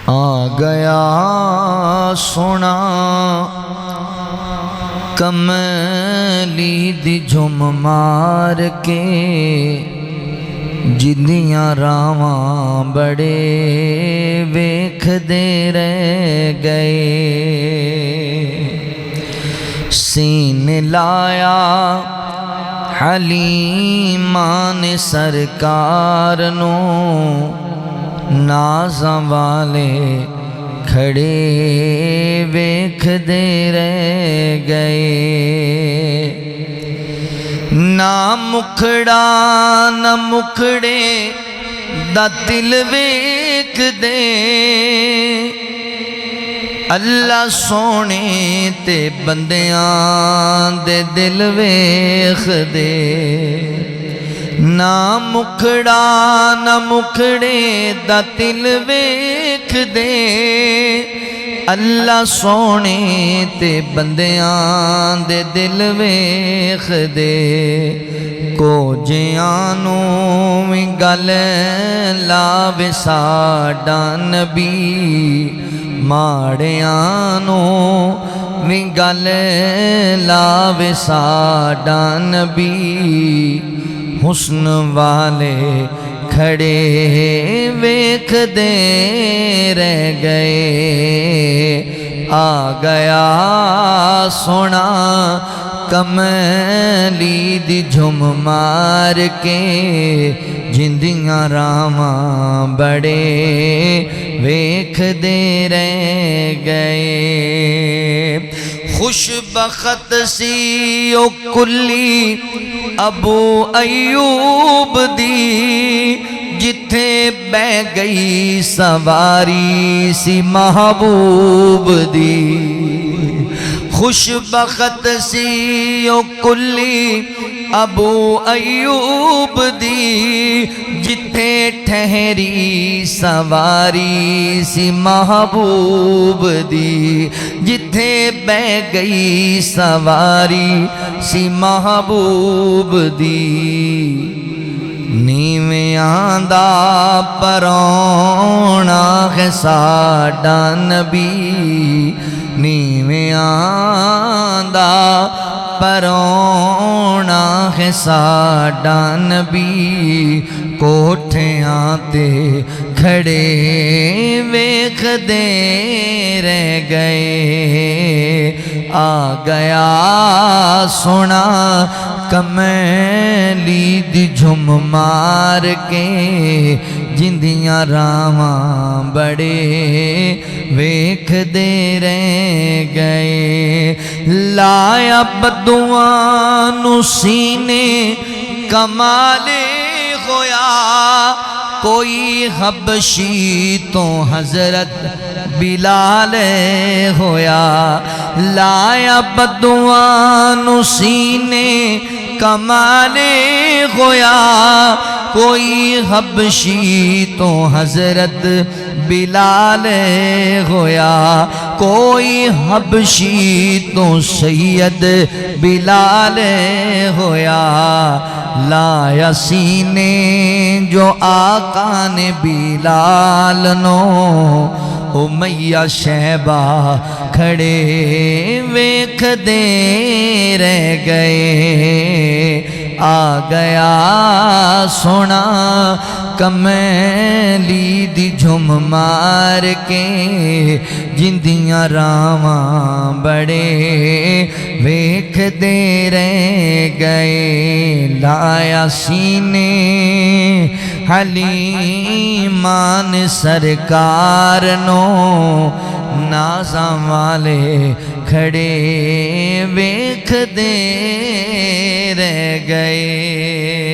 آ گیا سونا کملی دی جھم مار کے جدیاں راواں بڑے ویکھ دے رہ گئے سین لایا حلیمان سرکار نو نازاں والے کھڑے ویکھ دے رہ گئے نہ مکھڑا نہ مکھڑے دا دل ویکھ دے اللہ سونے تے بندیاں دے دل ویکھ دے نہ مکھڑا نہ مکھڑے دا دل ویکھ دے اللہ سونے تے بندیاں دے دل ویکھ دے کو جیانو وی گل لاوے ساڈا نبی ماڑیانو وی گل لاوے ساڈا نبی حسن والے کھڑے ویکھ دے رہ گئے آ گیا سونا کملی دی جھم مار کے جندیاں راواں بڑے ویکھ دے رہ گئے خوش بخت سی او کلی ابو ایوب دی جتھے بہ گئی سواری سی محبوب دی خوش بخت سی او کلی ابو ایوب دی جتھے ٹھہری سواری سی محبوب دی جتھے بہ گئی سواری سی محبوب دی نیویاں دا پرونا ہے ساڈا نبی نیویاں دا پرونا ہے ساڈا نبی کوٹھیاں تے کھڑے ویکھ دے رہ گئے آ گیا سونا کملی دی جھم مار کے جندیاں راواں بڑے ویکھ دے رہ گئے لایا بدواں نو سینے کمالے ہویا کوئی حبشی تو حضرت بلال ہویا لایا بدواں نو سینے کمالے ہویا کوئی حبشی تو حضرت بلال ہویا کوئی حبشی تو سید بلال ہویا لایا سینے جو آقا نے بلال نو امیہ شہبہ کھڑے ویکھ دے رہ گئے آ گیا سونا کملی دی جھم مار کے جندیاں راواں بڑے ویکھ دے رہ گئے لایا سینے حلیمان سرکار نو نازاں والے کھڑے ویکھ دے رہ گئے